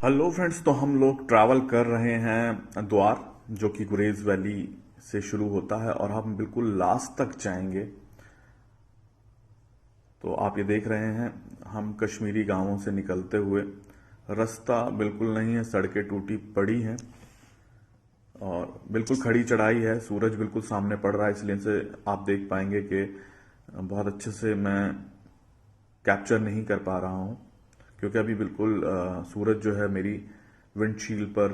Hello friends. तो हम लोग ट्रैवल कर रहे हैं द्वार, जो कि गुरेज वैली से शुरू होता है और हम बिल्कुल लास्ट तक जाएंगे। तो आप ये देख रहे हैं, हम कश्मीरी गांवों से निकलते हुए, रास्ता बिल्कुल नहीं है, सड़कें टूटी पड़ी हैं और बिल्कुल खड़ी चढ़ाई है। सूरज बिल्कुल सामने पड़ रहा है, इसलिए से आप देख पाएंगे कि बहुत अच्छे से मैं कैप्चर नहीं कर पा रहा हूँ, क्योंकि अभी बिल्कुल सूरज जो है मेरी विंडशील्ड पर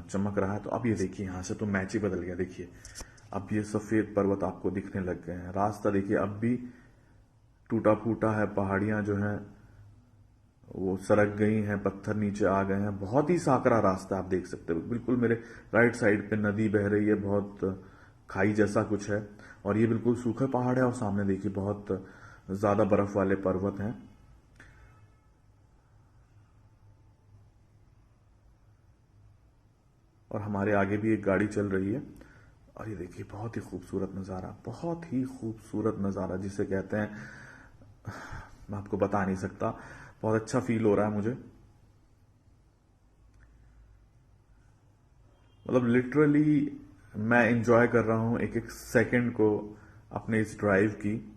चमक रहा है। तो अब ये देखिए, यहाँ से तो मैच ही बदल गया। देखिए अब ये सफेद पर्वत आपको दिखने लग गए हैं। रास्ता देखिए अब भी टूटा फूटा है, पहाड़ियां जो हैं वो सरक गई हैं, पत्थर नीचे आ गए हैं। बहुत ही साकरा रास्ता आप देख सकते हो। बिल्कुल मेरे राइट साइड पे नदी बह रही है, बहुत खाई जैसा कुछ है, और ये बिल्कुल सूखे पहाड़ है। और सामने देखिए बहुत ज्यादा बर्फ वाले पर्वत हैं। और हमारे आगे भी एक गाड़ी चल रही है। और ये देखिए बहुत ही खूबसूरत नज़ारा, बहुत ही खूबसूरत नज़ारा जिसे कहते हैं, मैं आपको बता नहीं सकता। बहुत अच्छा फील हो रहा है मुझे, मतलब लिटरली मैं इंजॉय कर रहा हूँ एक एक सेकंड को अपने इस ड्राइव की।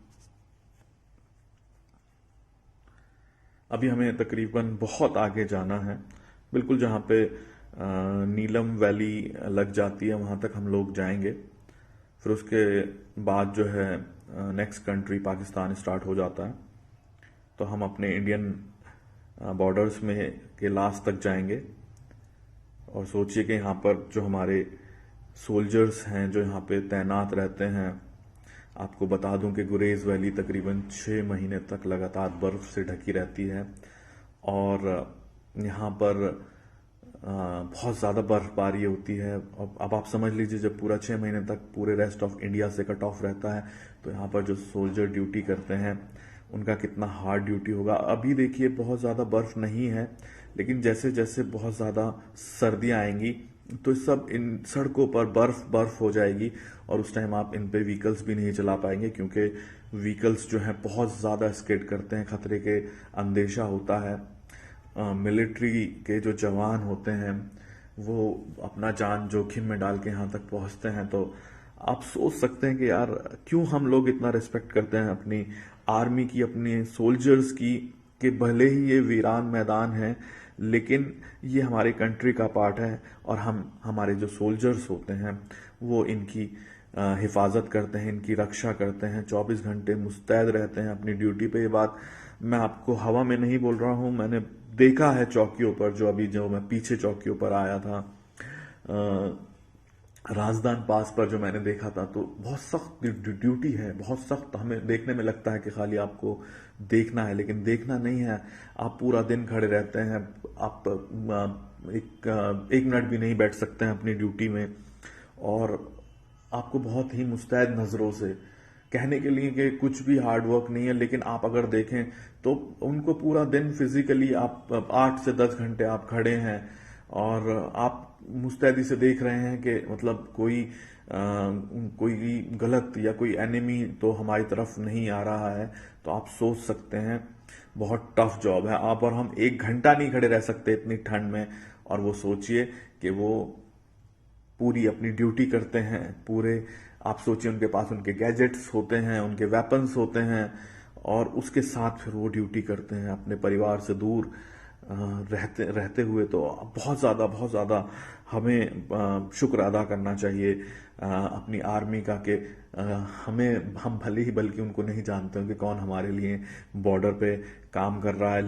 अभी हमें तकरीबन बहुत आगे जाना है, बिल्कुल जहाँ पे नीलम वैली लग जाती है वहाँ तक हम लोग जाएंगे। फिर उसके बाद जो है नेक्स्ट कंट्री पाकिस्तान स्टार्ट हो जाता है। तो हम अपने इंडियन बॉर्डर्स में के लास्ट तक जाएंगे। और सोचिए कि यहाँ पर जो हमारे सोल्जर्स हैं जो यहाँ पे तैनात रहते हैं, आपको बता दूं कि गुरेज वैली तकरीबन 6 महीने तक लगातार बर्फ से ढकी रहती है। और यहाँ पर बहुत ज़्यादा बर्फबारी होती है। अब आप समझ लीजिए, जब पूरा 6 महीने तक पूरे रेस्ट ऑफ इंडिया से कट ऑफ रहता है, तो यहाँ पर जो सोल्जर ड्यूटी करते हैं उनका कितना हार्ड ड्यूटी होगा। अभी देखिए बहुत ज़्यादा बर्फ नहीं है, लेकिन जैसे जैसे बहुत ज़्यादा सर्दियाँ आएंगी तो सब इन सड़कों पर बर्फ बर्फ हो जाएगी। और उस टाइम आप इन पे व्हीकल्स भी नहीं चला पाएंगे, क्योंकि व्हीकल्स जो हैं बहुत ज़्यादा स्किड करते हैं, खतरे के अंदेशा होता है। मिलिट्री के जो जवान होते हैं वो अपना जान जोखिम में डाल के यहाँ तक पहुँचते हैं। तो आप सोच सकते हैं कि यार क्यों हम लोग इतना रिस्पेक्ट करते हैं अपनी आर्मी की, अपने सोल्जर्स की, कि भले ही ये वीरान मैदान है लेकिन ये हमारे कंट्री का पार्ट है। और हम हमारे जो सोल्जर्स होते हैं वो इनकी हिफाजत करते हैं, इनकी रक्षा करते हैं, 24 घंटे मुस्तैद रहते हैं अपनी ड्यूटी पे। ये बात मैं आपको हवा में नहीं बोल रहा हूँ, मैंने देखा है चौकियों पर। जो मैं पीछे चौकियों पर आया था, राजदान पास पर जो मैंने देखा था, तो बहुत सख्त ड्यूटी है, बहुत सख्त। हमें देखने में लगता है कि खाली आपको देखना है, लेकिन देखना नहीं है। आप पूरा दिन खड़े रहते हैं, आप एक मिनट भी नहीं बैठ सकते हैं अपनी ड्यूटी में। और आपको बहुत ही मुस्तैद नज़रों से, कहने के लिए कि कुछ भी हार्ड वर्क नहीं है, लेकिन आप अगर देखें तो उनको पूरा दिन फिजिकली आप 8 से 10 घंटे आप खड़े हैं और आप मुस्तैदी से देख रहे हैं कि मतलब कोई गलत या कोई एनिमी तो हमारी तरफ नहीं आ रहा है। तो आप सोच सकते हैं बहुत टफ जॉब है। आप और हम 1 घंटा नहीं खड़े रह सकते इतनी ठंड में। और वो सोचिए कि वो पूरी अपनी ड्यूटी करते हैं पूरे। आप सोचिए उनके पास उनके गैजेट्स होते हैं, उनके वेपन्स होते हैं, और उसके साथ फिर वो ड्यूटी करते हैं अपने परिवार से दूर रहते रहते हुए। तो बहुत ज़्यादा हमें शुक्र अदा करना चाहिए अपनी आर्मी का, कि हम भले ही बल्कि उनको नहीं जानते हो कि कौन हमारे लिए बॉर्डर पे काम कर रहा है,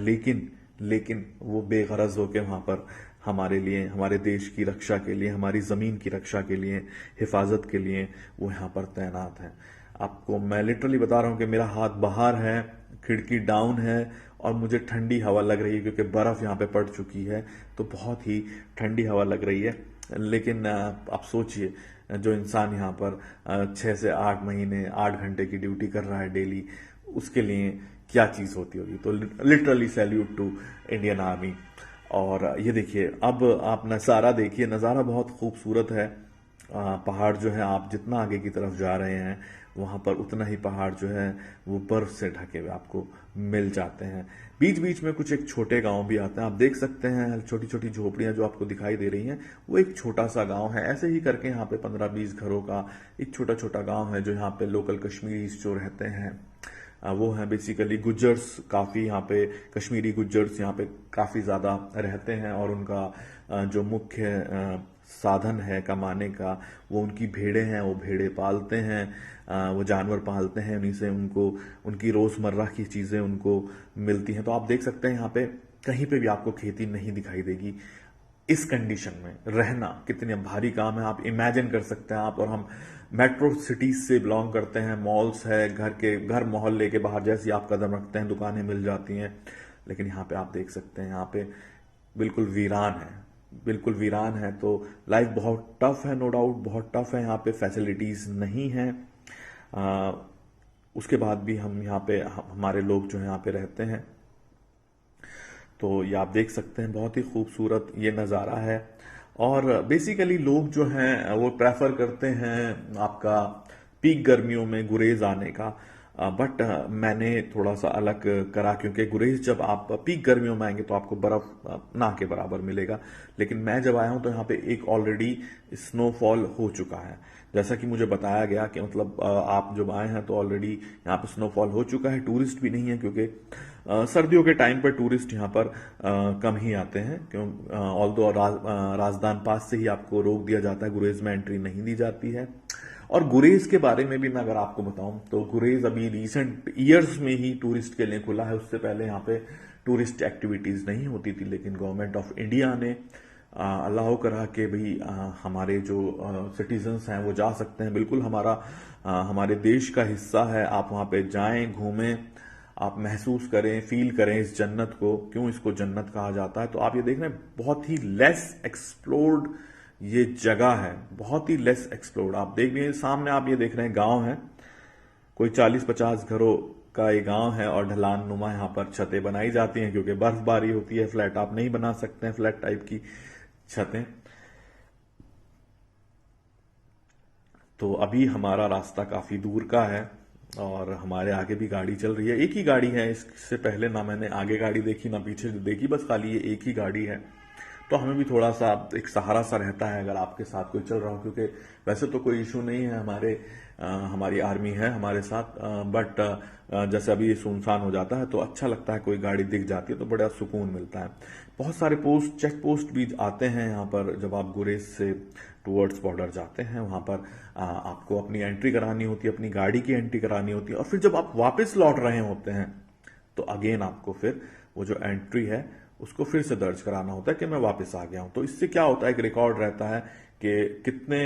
लेकिन वो बेगरज होके वहाँ पर हमारे लिए, हमारे देश की रक्षा के लिए, हमारी ज़मीन की रक्षा के लिए, हिफाजत के लिए वो यहाँ पर तैनात हैं। आपको मैं लिटरली बता रहा हूँ कि मेरा हाथ बाहर है, खिड़की डाउन है, और मुझे ठंडी हवा लग रही है क्योंकि बर्फ़ यहाँ पे पड़ चुकी है। तो बहुत ही ठंडी हवा लग रही है। लेकिन आप सोचिए, जो इंसान यहाँ पर 6 से 8 महीने 8 घंटे की ड्यूटी कर रहा है डेली, उसके लिए क्या चीज़ होती होगी। तो literally salute to Indian army. और ये देखिए अब आप नज़ारा देखिए, नज़ारा बहुत खूबसूरत है। पहाड़ जो है आप जितना आगे की तरफ जा रहे हैं वहां पर उतना ही पहाड़ जो है वो बर्फ से ढके हुए आपको मिल जाते हैं। बीच बीच में कुछ एक छोटे गांव भी आते हैं, आप देख सकते हैं छोटी छोटी झोपड़ियां जो आपको दिखाई दे रही हैं वो एक छोटा सा गांव है। ऐसे ही करके यहाँ पे 15-20 घरों का एक छोटा छोटा गांव है जो यहाँ पे लोकल कश्मीरीज जो रहते हैं वो है बेसिकली गुज्जर्स। काफी यहाँ पे कश्मीरी गुज्जर्स यहाँ पे काफी ज्यादा रहते हैं और उनका जो मुख्य साधन है कमाने का वो उनकी भेड़ें हैं। वो भेड़ें पालते हैं, वो जानवर पालते हैं, उन्हीं से उनको उनकी रोजमर्रा की चीजें उनको मिलती हैं। तो आप देख सकते हैं यहाँ पे कहीं पे भी आपको खेती नहीं दिखाई देगी। इस कंडीशन में रहना कितने भारी काम है आप इमेजिन कर सकते हैं आप। और हम मेट्रो सिटीज से बिलोंग करते हैं, मॉल्स है, घर मोहल्ले के बाहर जैसे आप कदम रखते हैं दुकानें मिल जाती हैं, लेकिन यहाँ पे आप देख सकते हैं यहाँ पे बिल्कुल वीरान है, बिल्कुल वीरान है। तो लाइफ बहुत टफ है, नो डाउट बहुत टफ है। यहाँ पे फैसिलिटीज नहीं है, उसके बाद भी हम यहाँ पे हमारे लोग जो है यहाँ पे रहते हैं। तो ये आप देख सकते हैं बहुत ही खूबसूरत ये नज़ारा है। और बेसिकली लोग जो हैं वो प्रेफर करते हैं आपका पीक गर्मियों में गुरेज आने का, बट मैंने थोड़ा सा अलग करा, क्योंकि गुरेज जब आप पीक गर्मियों में आएंगे तो आपको बर्फ ना के बराबर मिलेगा। लेकिन मैं जब आया हूं तो यहाँ पे एक ऑलरेडी स्नोफॉल हो चुका है, जैसा कि मुझे बताया गया कि मतलब आप जब आए हैं तो ऑलरेडी यहाँ पे स्नोफॉल हो चुका है। टूरिस्ट भी नहीं है क्योंकि सर्दियों के टाइम पर टूरिस्ट यहाँ पर कम ही आते हैं, क्यों ऑल्दो राजदान पास से ही आपको रोक दिया जाता है, गुरेज में एंट्री नहीं दी जाती है। और गुरेज के बारे में भी मैं अगर आपको बताऊं तो गुरेज अभी रिसेंट ईयर्स में ही टूरिस्ट के लिए खुला है। उससे पहले यहाँ पे टूरिस्ट एक्टिविटीज नहीं होती थी, लेकिन गवर्नमेंट ऑफ इंडिया ने अलाउ करा के भाई हमारे जो सिटीजन्स हैं वो जा सकते हैं। बिल्कुल हमारे देश का हिस्सा है, आप वहां पे जाएं, घूमें, आप महसूस करें, फील करें इस जन्नत को। क्यों इसको जन्नत कहा जाता है? तो आप ये देख रहे हैं बहुत ही लेस एक्सप्लोर्ड ये जगह है, बहुत ही लेस एक्सप्लोर्ड। आप देख रहे हैं सामने, आप ये देख रहे हैं गांव है, कोई 40-50 घरों का ये गांव है और ढलान नुमा यहाँ पर छतें बनाई जाती हैं क्योंकि बर्फबारी होती है, फ्लैट आप नहीं बना सकते हैं, फ्लैट टाइप की छतें। तो अभी हमारा रास्ता काफी दूर का है और हमारे आगे भी गाड़ी चल रही है। एक ही गाड़ी है, इससे पहले ना मैंने आगे गाड़ी देखी ना पीछे देखी, बस खाली ये एक ही गाड़ी है। तो हमें भी थोड़ा सा एक सहारा सा रहता है अगर आपके साथ कोई चल रहा हो, क्योंकि वैसे तो कोई इशू नहीं है, हमारी आर्मी है हमारे साथ, बट जैसे अभी ये सुनसान हो जाता है तो अच्छा लगता है, कोई गाड़ी दिख जाती है तो बड़ा सुकून मिलता है। बहुत सारे चेक पोस्ट भी आते हैं यहाँ पर। जब आप गुरेज से टूवर्ड्स बॉर्डर जाते हैं वहां पर आपको अपनी एंट्री करानी होती है, अपनी गाड़ी की एंट्री करानी होती है, और फिर जब आप वापस लौट रहे होते हैं तो अगेन आपको फिर वो जो एंट्री है उसको फिर से दर्ज कराना होता है कि मैं वापस आ गया हूं। तो इससे क्या होता है, एक रिकॉर्ड रहता है कि कितने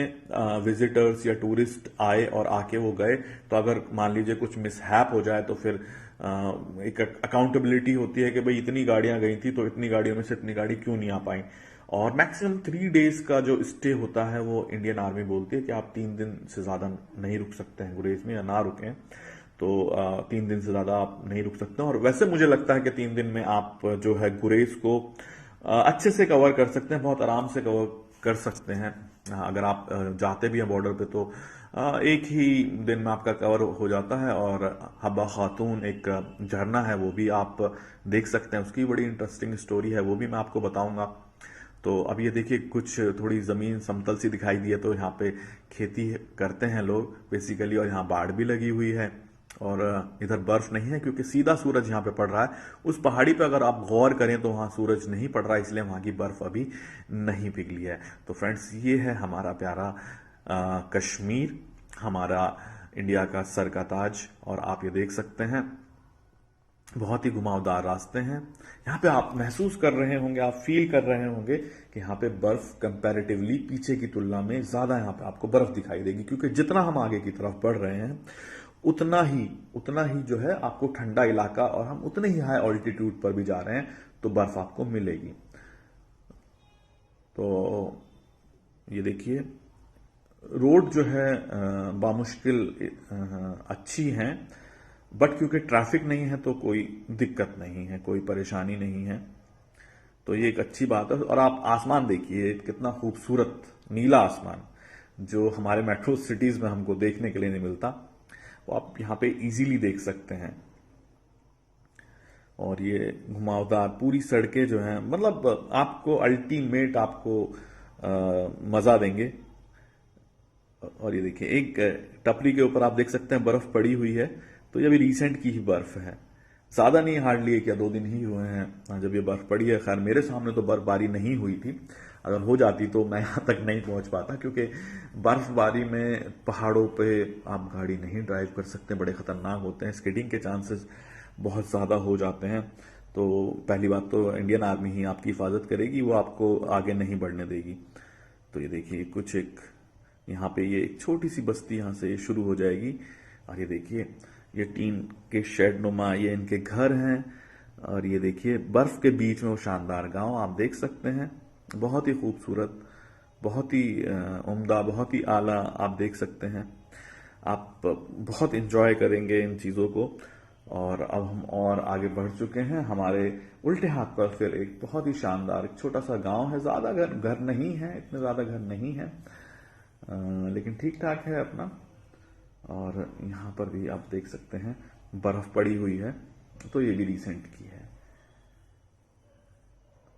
विजिटर्स या टूरिस्ट आए और आके वो गए। तो अगर मान लीजिए कुछ मिसहैप हो जाए तो फिर एक अकाउंटेबिलिटी होती है कि भाई इतनी गाड़ियां गई थी तो इतनी गाड़ियों में से इतनी गाड़ी क्यों नहीं आ पाई। और मैक्सिमम 3 डेज का जो स्टे होता है वो इंडियन आर्मी बोलती है कि आप 3 दिन से ज्यादा नहीं रुक सकते हैं गुरेज में, या ना रुकें तो 3 दिन से ज्यादा आप नहीं रुक सकते। और वैसे मुझे लगता है कि 3 दिन में आप जो है गुरेज को अच्छे से कवर कर सकते हैं, बहुत आराम से कवर कर सकते हैं। अगर आप जाते भी हैं बॉर्डर पे तो एक ही दिन में आपका कवर हो जाता है। और हब्बा खातून एक झरना है, वो भी आप देख सकते हैं, उसकी बड़ी इंटरेस्टिंग स्टोरी है, वो भी मैं आपको बताऊंगा। तो अब ये देखिए कुछ थोड़ी जमीन समतल सी दिखाई दी है, तो यहाँ पे खेती करते हैं लोग बेसिकली, और यहाँ बाढ़ भी लगी हुई है और इधर बर्फ नहीं है क्योंकि सीधा सूरज यहाँ पे पड़ रहा है। उस पहाड़ी पे अगर आप गौर करें तो वहां सूरज नहीं पड़ रहा है, इसलिए वहां की बर्फ अभी नहीं पिघली है। तो फ्रेंड्स ये है हमारा प्यारा कश्मीर, हमारा इंडिया का सर का ताज। और आप ये देख सकते हैं बहुत ही घुमावदार रास्ते हैं। यहाँ पे आप महसूस कर रहे होंगे, आप फील कर रहे होंगे कि यहाँ पे बर्फ कंपैरेटिवली पीछे की तुलना में ज्यादा यहाँ पे आपको बर्फ दिखाई देगी, क्योंकि जितना हम आगे की तरफ बढ़ रहे हैं उतना ही जो है आपको ठंडा इलाका, और हम उतने ही हाई ऑल्टीट्यूड पर भी जा रहे हैं तो बर्फ आपको मिलेगी। तो ये देखिए रोड जो है बामुश्किल अच्छी है, बट क्योंकि ट्रैफिक नहीं है तो कोई दिक्कत नहीं है, कोई परेशानी नहीं है, तो ये एक अच्छी बात है। और आप आसमान देखिए कितना खूबसूरत नीला आसमान, जो हमारे मेट्रो सिटीज में हमको देखने के लिए नहीं मिलता, वो आप यहाँ पे इजीली देख सकते हैं। और ये घुमावदार पूरी सड़कें जो हैं, मतलब आपको अल्टीमेट आपको मजा देंगे। और ये देखिए एक टपरी के ऊपर आप देख सकते हैं बर्फ पड़ी हुई है, तो ये अभी रिसेंट की ही बर्फ है, ज्यादा नहीं, हार्डली एक या 2 दिन ही हुए हैं जब ये बर्फ पड़ी है। खैर मेरे सामने तो बर्फबारी नहीं हुई थी, अगर हो जाती तो मैं यहाँ तक नहीं पहुंच पाता, क्योंकि बर्फबारी में पहाड़ों पे आप गाड़ी नहीं ड्राइव कर सकते, बड़े खतरनाक होते हैं, स्किडिंग के चांसेस बहुत ज्यादा हो जाते हैं। तो पहली बात तो इंडियन आर्मी ही आपकी हिफाजत करेगी, वो आपको आगे नहीं बढ़ने देगी। तो ये देखिए कुछ एक यहाँ पे ये एक छोटी सी बस्ती यहाँ से शुरू हो जाएगी, और ये देखिए ये टीन के शेड नुमा ये इनके घर हैं। और ये देखिए बर्फ के बीच में वो शानदार गांव आप देख सकते हैं, बहुत ही खूबसूरत, बहुत ही उम्दा, बहुत ही आला आप देख सकते हैं। आप बहुत इंजॉय करेंगे इन चीज़ों को। और अब हम और आगे बढ़ चुके हैं, हमारे उल्टे हाथ पर फिर एक बहुत ही शानदार एक छोटा सा गांव है, ज्यादा घर नहीं है, इतने ज्यादा घर नहीं है, लेकिन ठीक ठाक है अपना। और यहाँ पर भी आप देख सकते हैं बर्फ पड़ी हुई है, तो ये भी रिसेंट की है।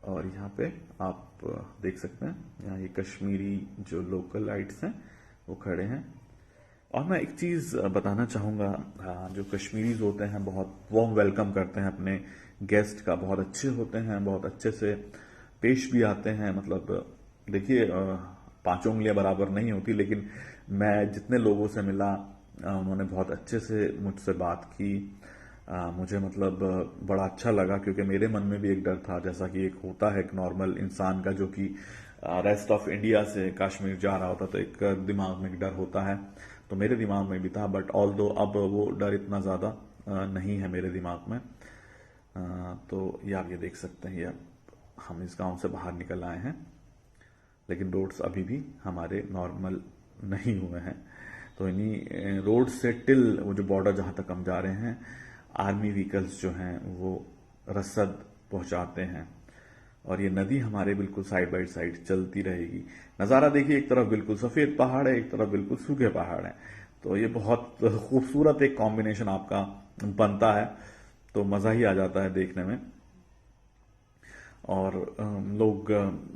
और यहाँ पे आप देख सकते हैं यहाँ ये कश्मीरी जो लोकल लाइट्स हैं वो खड़े हैं। और मैं एक चीज बताना चाहूंगा, जो कश्मीरीज होते हैं बहुत वार्म वेलकम करते हैं अपने गेस्ट का, बहुत अच्छे होते हैं, बहुत अच्छे से पेश भी आते हैं। मतलब देखिए 5 उंगलियां बराबर नहीं होती, लेकिन मैं जितने लोगों से मिला उन्होंने बहुत अच्छे से मुझसे बात की। मुझे मतलब बड़ा अच्छा लगा, क्योंकि मेरे मन में भी एक डर था, जैसा कि एक होता है एक नॉर्मल इंसान का, जो कि रेस्ट ऑफ इंडिया से कश्मीर जा रहा होता, तो एक दिमाग में एक डर होता है, तो मेरे दिमाग में भी था। बट ऑल दो अब वो डर इतना ज़्यादा नहीं है मेरे दिमाग में। तो ये आप ये देख सकते हैं, ये हम इस गांव से बाहर निकल आए हैं, लेकिन रोड्स अभी भी हमारे नॉर्मल नहीं हुए हैं। तो इन्हीं रोड से टिल वो जो बॉर्डर जहां तक हम जा रहे हैं, आर्मी व्हीकल्स जो हैं वो रसद पहुंचाते हैं। और ये नदी हमारे बिल्कुल साइड बाय साइड चलती रहेगी। नज़ारा देखिए, एक तरफ बिल्कुल सफ़ेद पहाड़ है, एक तरफ बिल्कुल सूखे पहाड़ है, तो ये बहुत खूबसूरत एक कॉम्बिनेशन आपका बनता है, तो मज़ा ही आ जाता है देखने में। और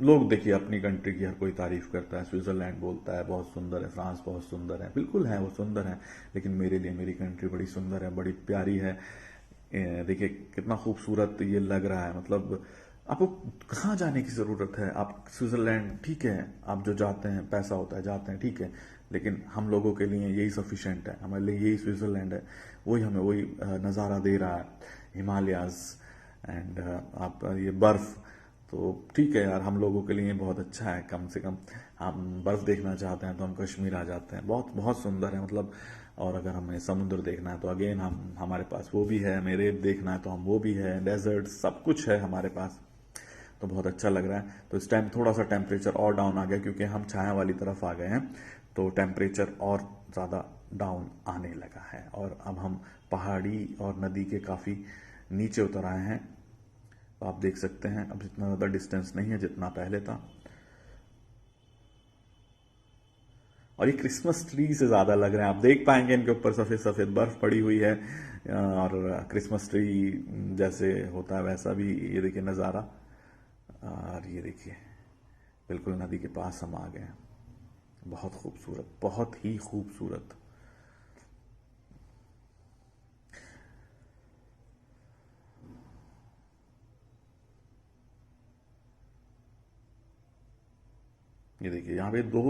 लोग देखिए अपनी कंट्री की हर कोई तारीफ करता है, स्विट्जरलैंड बोलता है बहुत सुंदर है, फ्रांस बहुत सुंदर है, बिल्कुल है वो सुंदर है, लेकिन मेरे लिए मेरी कंट्री बड़ी सुंदर है, बड़ी प्यारी है। देखिए कितना खूबसूरत ये लग रहा है। मतलब आपको कहाँ जाने की ज़रूरत है, आप स्विट्जरलैंड ठीक है, आप जो जाते हैं पैसा होता है जाते हैं ठीक है, लेकिन हम लोगों के लिए यही सफिशेंट है, हमारे लिए यही स्विट्जरलैंड है, वही हमें वही नज़ारा दे रहा है, हिमालयाज एंड आप ये बर्फ। तो ठीक है यार, हम लोगों के लिए बहुत अच्छा है, कम से कम हम बर्फ देखना चाहते हैं तो हम कश्मीर आ जाते हैं, बहुत बहुत सुंदर है मतलब। और अगर हमें समुद्र देखना है तो अगेन हमारे पास वो भी है, हमें रेत देखना है तो हम वो भी है, डेजर्ट सब कुछ है हमारे पास, तो बहुत अच्छा लग रहा है। तो इस टाइम थोड़ा सा टेम्परेचर और डाउन आ गया, क्योंकि हम छाया वाली तरफ आ गए हैं, तो टेम्परेचर और ज़्यादा डाउन आने लगा है। और अब हम पहाड़ी और नदी के काफ़ी नीचे उतर आए हैं, तो आप देख सकते हैं अब जितना ज़्यादा डिस्टेंस नहीं है जितना पहले था। और ये क्रिसमस ट्री से ज़्यादा लग रहे हैं, आप देख पाएंगे इनके ऊपर सफ़ेद सफ़ेद बर्फ पड़ी हुई है, और क्रिसमस ट्री जैसे होता है वैसा भी ये देखिए नज़ारा। और ये देखिए बिल्कुल नदी के पास हम आ गए हैं, बहुत खूबसूरत, बहुत ही खूबसूरत। ये देखिए यहाँ पे दो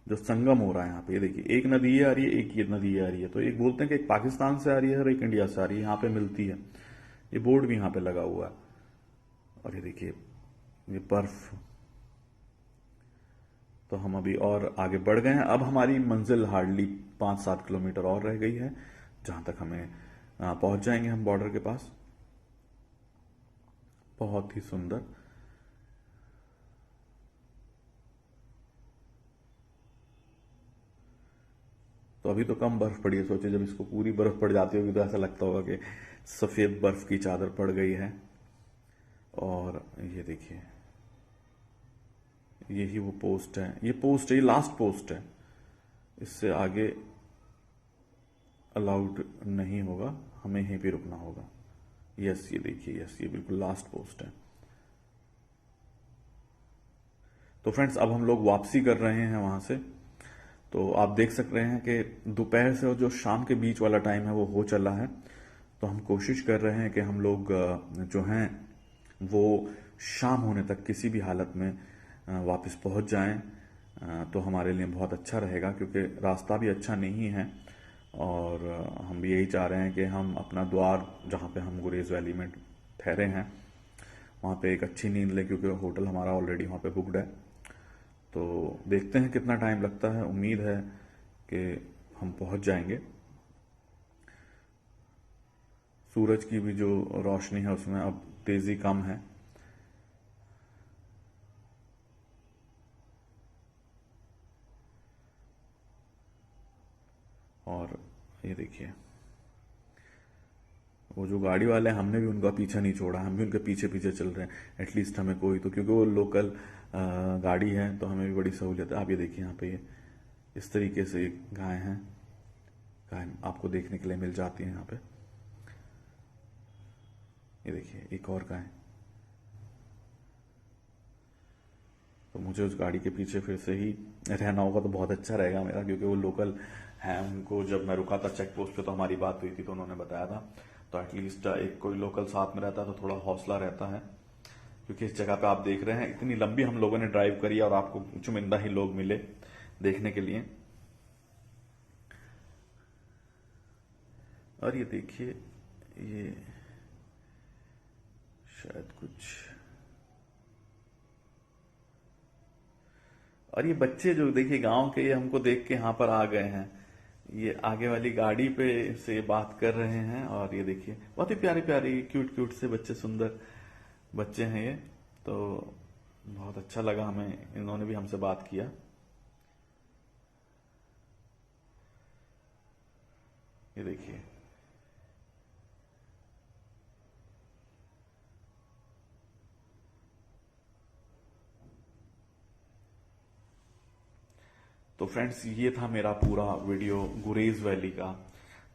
जो संगम हो रहा है यहाँ पे, ये देखिए एक नदी ये आ रही है, एक ये नदी ये आ रही है, तो एक बोलते हैं कि एक पाकिस्तान से आ रही है और एक इंडिया से आ रही है, यहाँ पे मिलती है। ये बोर्ड भी यहाँ पे लगा हुआ है। और ये देखिए ये बर्फ। तो हम अभी और आगे बढ़ गए हैं, अब हमारी मंजिल हार्डली 5-7 किलोमीटर और रह गई है, जहां तक हमें पहुंच जाएंगे हम बॉर्डर के पास। बहुत ही सुंदर। तो अभी तो कम बर्फ पड़ी है, सोचे जब इसको पूरी बर्फ पड़ जाती होगी तो ऐसा लगता होगा कि सफेद बर्फ की चादर पड़ गई है। और ये देखिए यही वो पोस्ट है, ये लास्ट पोस्ट है, इससे आगे अलाउड नहीं होगा, हमें यहीं पे रुकना होगा। यस, ये देखिए, यस, ये बिल्कुल लास्ट पोस्ट है। तो फ्रेंड्स, अब हम लोग वापसी कर रहे हैं वहां से। तो आप देख सक रहे हैं कि दोपहर से और जो शाम के बीच वाला टाइम है वो हो चला है। तो हम कोशिश कर रहे हैं कि हम लोग जो हैं वो शाम होने तक किसी भी हालत में वापस पहुंच जाएं, तो हमारे लिए बहुत अच्छा रहेगा, क्योंकि रास्ता भी अच्छा नहीं है। और हम भी यही चाह रहे हैं कि हम अपना द्वार, जहाँ पे हम गुरेज वैली में ठहरे हैं, वहाँ पे एक अच्छी नींद लें, क्योंकि होटल हमारा ऑलरेडी वहाँ पे बुकड है। तो देखते हैं कितना टाइम लगता है, उम्मीद है कि हम पहुंच जाएंगे। सूरज की भी जो रोशनी है उसमें अब तेजी कम है। और ये देखिए, वो जो गाड़ी वाले हैं, हमने भी उनका पीछा नहीं छोड़ा, हम भी उनके पीछे पीछे चल रहे हैं। एटलीस्ट हमें कोई तो, क्योंकि वो लोकल गाड़ी है, तो हमें भी बड़ी सहूलियत है। आप ये देखिए, यहाँ पे ये इस तरीके से गाय हैं, गाय आपको देखने के लिए मिल जाती है यहाँ पे। ये देखिए, एक और गाय। तो मुझे उस गाड़ी के पीछे फिर से ही रहना होगा, तो बहुत अच्छा रहेगा मेरा, क्योंकि वो लोकल हैं। उनको जब मैं रुका था चेक पोस्ट पे, तो हमारी बात हुई थी, तो उन्होंने बताया था। तो एटलीस्ट एक कोई लोकल साथ में रहता है तो थोड़ा हौसला रहता है। क्योंकि इस जगह पे आप देख रहे हैं, इतनी लंबी हम लोगों ने ड्राइव करी और आपको चुनिंदा ही लोग मिले देखने के लिए। और ये देखिए, ये शायद कुछ, और ये बच्चे जो देखिए गांव के, ये हमको देख के यहाँ पर आ गए हैं। ये आगे वाली गाड़ी पे से बात कर रहे हैं। और ये देखिए, बहुत ही प्यारी प्यारी क्यूट क्यूट से बच्चे, सुंदर बच्चे हैं ये। तो बहुत अच्छा लगा हमें, इन्होंने भी हमसे बात किया। ये देखिए, तो फ्रेंड्स, ये था मेरा पूरा वीडियो गुरेज वैली का।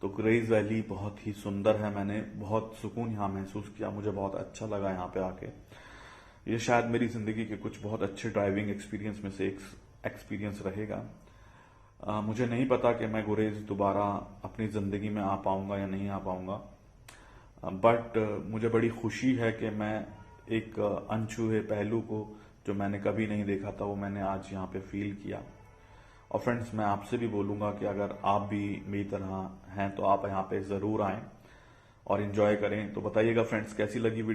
तो गुरेज वैली बहुत ही सुंदर है, मैंने बहुत सुकून यहाँ महसूस किया, मुझे बहुत अच्छा लगा यहाँ पे आके। ये शायद मेरी जिंदगी के कुछ बहुत अच्छे ड्राइविंग एक्सपीरियंस में से एक एक्सपीरियंस रहेगा। मुझे नहीं पता कि मैं गुरेज दोबारा अपनी जिंदगी में आ पाऊंगा या नहीं आ पाऊंगा, बट मुझे बड़ी खुशी है कि मैं एक अनछुए पहलू को, जो मैंने कभी नहीं देखा था, वो मैंने आज यहाँ पे फील किया। और फ्रेंड्स, मैं आपसे भी बोलूंगा कि अगर आप भी मेरी तरह हैं तो आप यहाँ पे जरूर आएं और एंजॉय करें। तो बताइएगा फ्रेंड्स, कैसी लगी वीडियो।